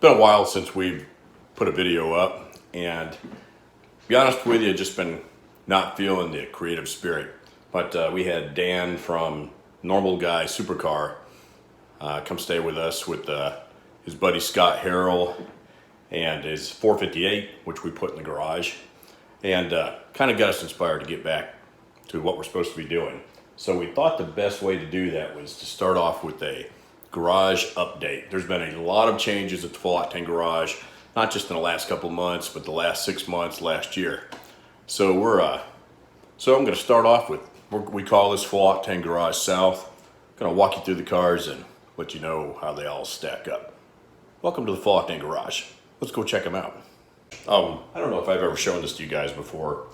been a while since we've put a video up, and to be honest with you, just been not feeling the creative spirit. But we had Dan from Normal Guy Supercar come stay with us with his buddy Scott Harrell and his 458, which we put in the garage, and kind of got us inspired to get back to what we're supposed to be doing. So we thought the best way to do that was to start off with a garage update. There's been a lot of changes at the Full Octane Garage, not just in the last couple of months, but the last 6 months, last year. So I'm going to start off with, we call this Full Octane Garage South. I'm going to walk you through the cars and let you know how they all stack up. Welcome to the Full Octane Garage. Let's go check them out. I don't know if I've ever shown this to you guys before.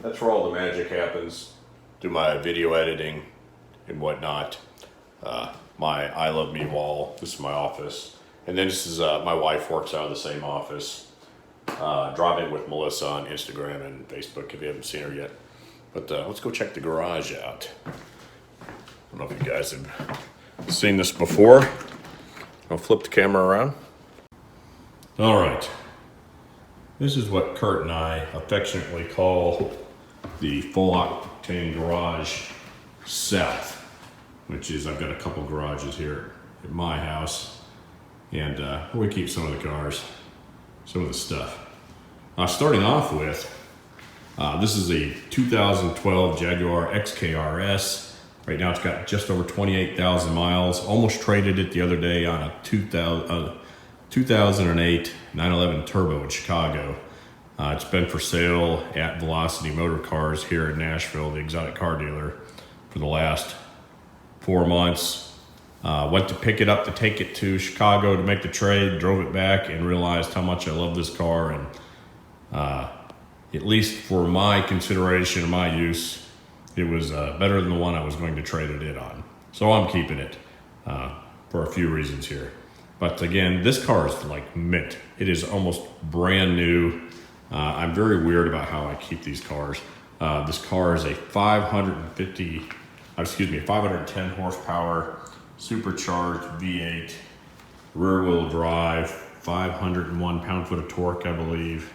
That's where all the magic happens. Do my video editing and whatnot. My I Love Me wall. This is my office. And then this is, my wife works out of the same office. Driving with Melissa on Instagram and Facebook if you haven't seen her yet. But let's go check the garage out. I don't know if you guys have seen this before. I'll flip the camera around. All right. This is what Kurt and I affectionately call the Full Octane Garage South, which is, I've got a couple garages here at my house, and we keep some of the cars, some of the stuff. Starting off with, this is a 2012 Jaguar Xkr-S. Right now it's got just over 28,000 miles. Almost traded it the other day on a 2008 911 Turbo in Chicago. It's been for sale at Velocity Motor Cars here in Nashville, the exotic car dealer, for the last 4 months. Went to pick it up to take it to Chicago to make the trade, drove it back and realized how much I love this car, and at least for my consideration and my use, it was better than the one I was going to trade it in on. So I'm keeping it for a few reasons here. But again, this car is like mint. It is almost brand new. I'm very weird about how I keep these cars. This car is a 510 horsepower supercharged V8 rear wheel drive, 501 pound-foot of torque, I believe.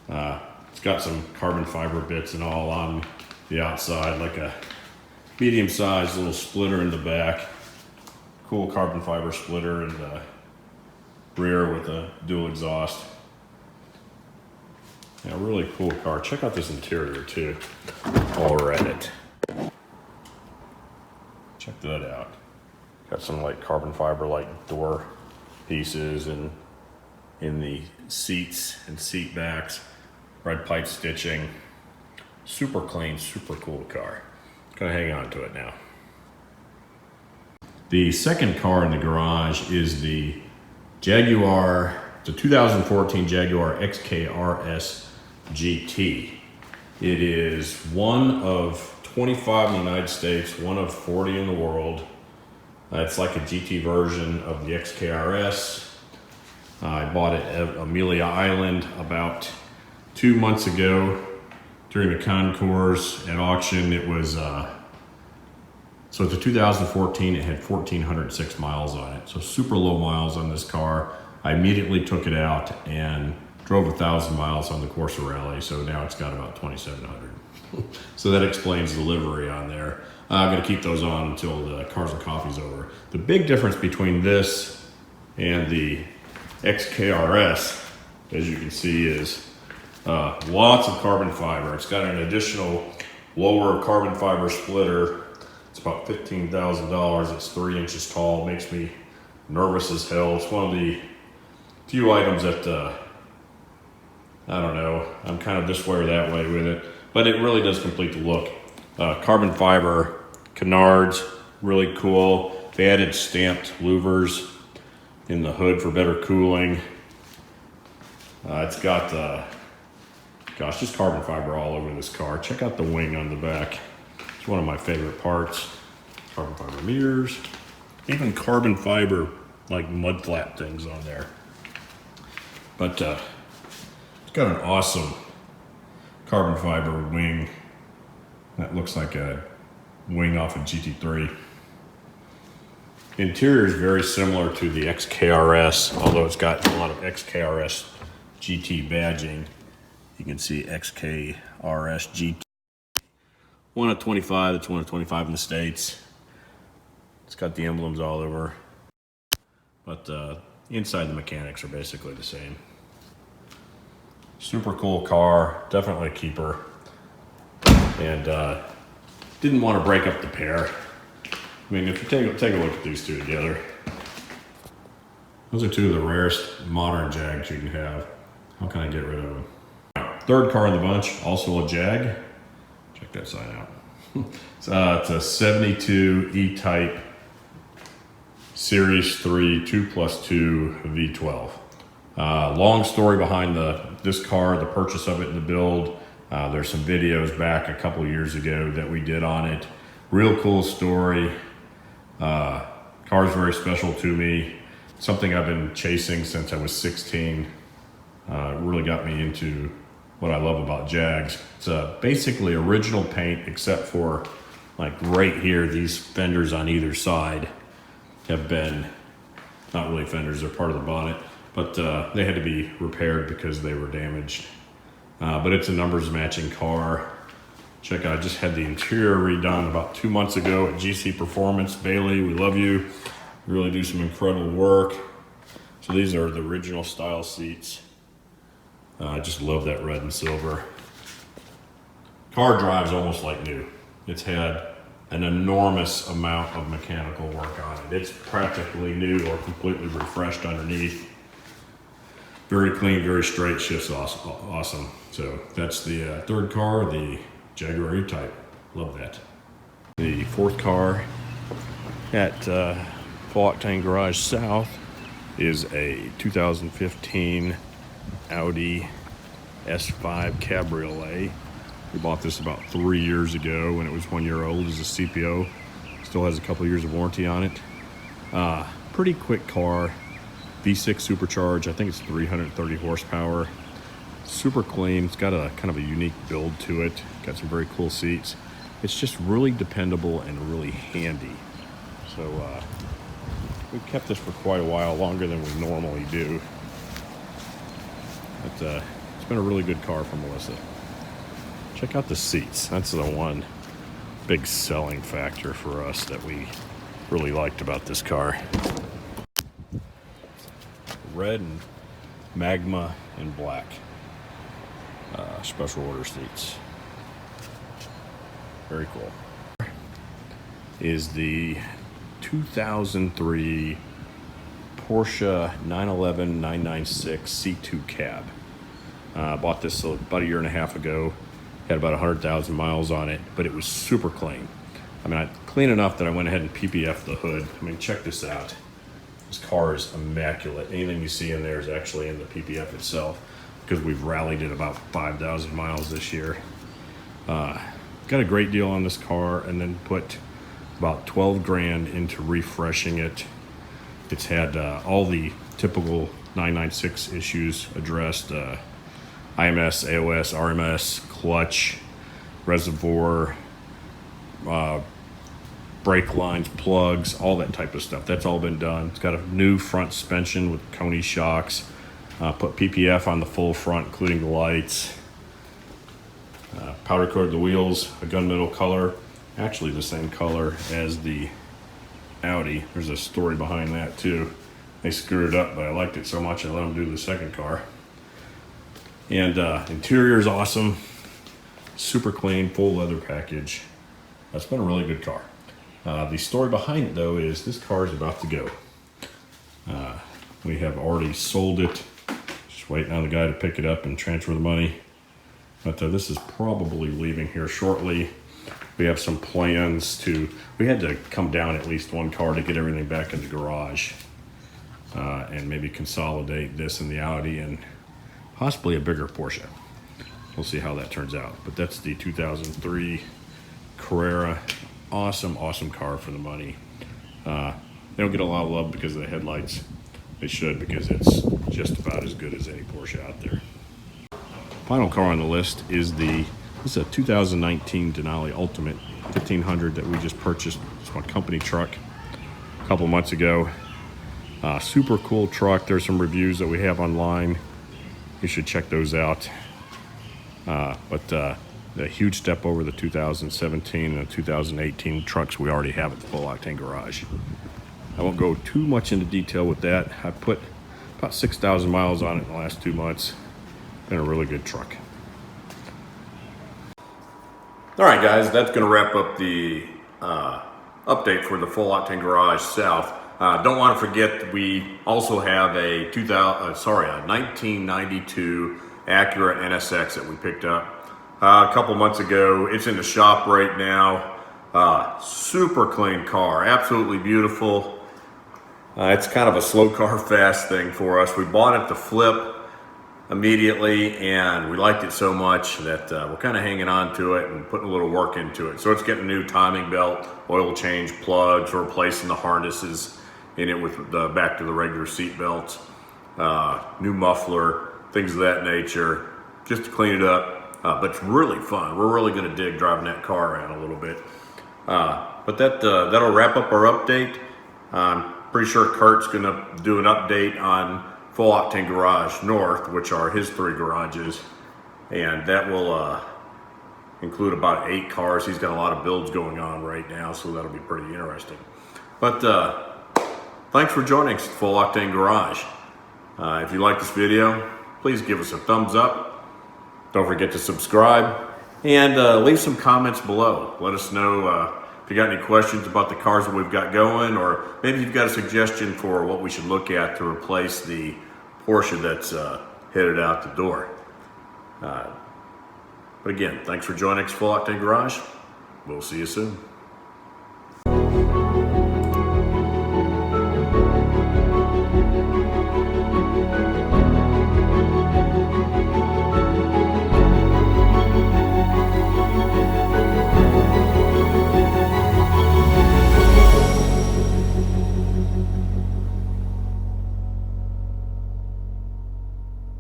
It's got some carbon fiber bits and all on the outside, like a medium-sized little splitter in the back. Cool carbon fiber splitter in the rear with a dual exhaust. Yeah, really cool car. Check out this interior too, while we're at it. Check that out. Got some like carbon fiber like door pieces and in the seats and seat backs. Red pipe stitching. Super clean, super cool car. Gonna hang on to it now. The second car in the garage is the 2014 Jaguar Xkr-S GT. It is one of 25 in the United States, one of 40 in the world. It's like a GT version of the Xkr-S. I bought it at Amelia Island about 2 months ago during the concours at auction. It was, so it's a 2014, it had 1,406 miles on it. So super low miles on this car. I immediately took it out and drove 1,000 miles on the Corsa Rally. So now it's got about 2,700. So that explains the livery on there. I'm gonna keep those on until the Cars and Coffee's over. The big difference between this and the Xkr-S, as you can see, is lots of carbon fiber. It's got an additional lower carbon fiber splitter. It's about $15,000. It's 3 inches tall. Makes me nervous as hell. It's one of the few items that, I don't know, I'm kind of this way or that way with it. But it really does complete the look. Carbon fiber canards, really cool. They added stamped louvers in the hood for better cooling. It's got, gosh, just carbon fiber all over this car. Check out the wing on the back. It's one of my favorite parts. Carbon fiber mirrors, even carbon fiber like mud flap things on there. But it's got an awesome carbon fiber wing that looks like a wing off a GT3. Interior is very similar to the Xkr-S, although it's got a lot of Xkr-S GT badging. You can see Xkr-S GT. One of 25, that's one of 25 in the States. It's got the emblems all over. But inside the mechanics are basically the same. Super cool car, definitely a keeper. And didn't want to break up the pair. I mean, if you take a look at these two together, those are two of the rarest modern Jags you can have. How can I get rid of them? Third car in the bunch, also a Jag. Check that sign out. It's a 72 E-Type Series 3 2+2 V12. Long story behind this car, the purchase of it and the build. There's some videos back a couple years ago that we did on it. Real cool story. Car's very special to me. Something I've been chasing since I was 16. Really got me into what I love about Jags. It's basically original paint, except for like right here, these fenders on either side have been, not really fenders, they're part of the bonnet, but they had to be repaired because they were damaged. But it's a numbers matching car. Check out, I just had the interior redone about 2 months ago at GC Performance. Bailey, we love you. You really do some incredible work. So these are the original style seats. I just love that red and silver. Car drives almost like new. It's had an enormous amount of mechanical work on it. It's practically new or completely refreshed underneath. Very clean, very straight, shifts awesome. So that's the third car, the Jaguar E-Type. Love that. The fourth car at Octane Garage South is a 2015 Audi S5 Cabriolet. We bought this about 3 years ago when it was 1 year old as a CPO. Still has a couple years of warranty on it. Pretty quick car. V6 supercharged. I think it's 330 horsepower. Super clean. It's got a kind of a unique build to it. Got some very cool seats. It's just really dependable and really handy. So we've kept this for quite a while, longer than we normally do. But it's been a really good car for Melissa. Check out the seats. That's the one big selling factor for us that we really liked about this car. Red and magma and black. Special order seats. Very cool. Is the 2003 Porsche 911 996 C2 cab. Bought this about a year and a half ago. Had about 100,000 miles on it, but it was super clean. I mean, clean enough that I went ahead and PPF'd the hood. I mean, check this out. This car is immaculate. Anything you see in there is actually in the PPF itself, because we've rallied it about 5,000 miles this year. Got a great deal on this car, and then put about 12 grand into refreshing it. It's had all the typical 996 issues addressed. IMS, AOS, RMS, clutch, reservoir, brake lines, plugs, all that type of stuff. That's all been done. It's got a new front suspension with Coney shocks. Put PPF on the full front, including the lights. Powder coated the wheels, a gunmetal color. Actually the same color as the Audi. There's a story behind that too. They screwed it up, but I liked it so much I let them do the second car. And interior is awesome. Super clean, full leather package. That's been a really good car. The story behind it though is this car is about to go. We have already sold it. Just waiting on the guy to pick it up and transfer the money. But this is probably leaving here shortly. We have some plans we had to come down at least one car to get everything back in the garage. And maybe consolidate this and the Audi and possibly a bigger Porsche. We'll see how that turns out. But that's the 2003 Carrera. Awesome, awesome car for the money. They don't get a lot of love because of the headlights. They should, because it's just about as good as any Porsche out there. Final car on the list is this is a 2019 Denali Ultimate 1500 that we just purchased. It's my company truck. a couple months ago. Super cool truck. There's some reviews that we have online. You should check those out. But a huge step over the 2017 and the 2018 trucks we already have at the Full Octane Garage. I won't go too much into detail with that. I put about 6,000 miles on it in the last 2 months. Been a really good truck. All right, guys, that's going to wrap up the update for the Full Octane Garage South. Don't want to forget that we also have a 1992 Acura Nsx that we picked up a couple months ago. It's in the shop right now. Super clean car, absolutely beautiful. It's kind of a slow car fast thing for us. We bought it to flip immediately, and we liked it so much that we're kind of hanging on to it and putting a little work into it. So it's getting a new timing belt, oil change, plugs, we're replacing the harnesses in it with the back to the regular seat belts, new muffler, things of that nature, just to clean it up. But it's really fun. We're really going to dig driving that car around a little bit. But that'll wrap up our update. I'm pretty sure Kurt's going to do an update on Full Octane Garage North, which are his 3 garages, and that will include about 8 cars. He's got a lot of builds going on right now, so that'll be pretty interesting. But thanks for joining us at Full Octane Garage. If you like this video, please give us a thumbs up. Don't forget to subscribe, and leave some comments below. Let us know if you got any questions about the cars that we've got going, or maybe you've got a suggestion for what we should look at to replace the Porsche that's headed out the door. But again, thanks for joining us, Full Octane Garage. We'll see you soon.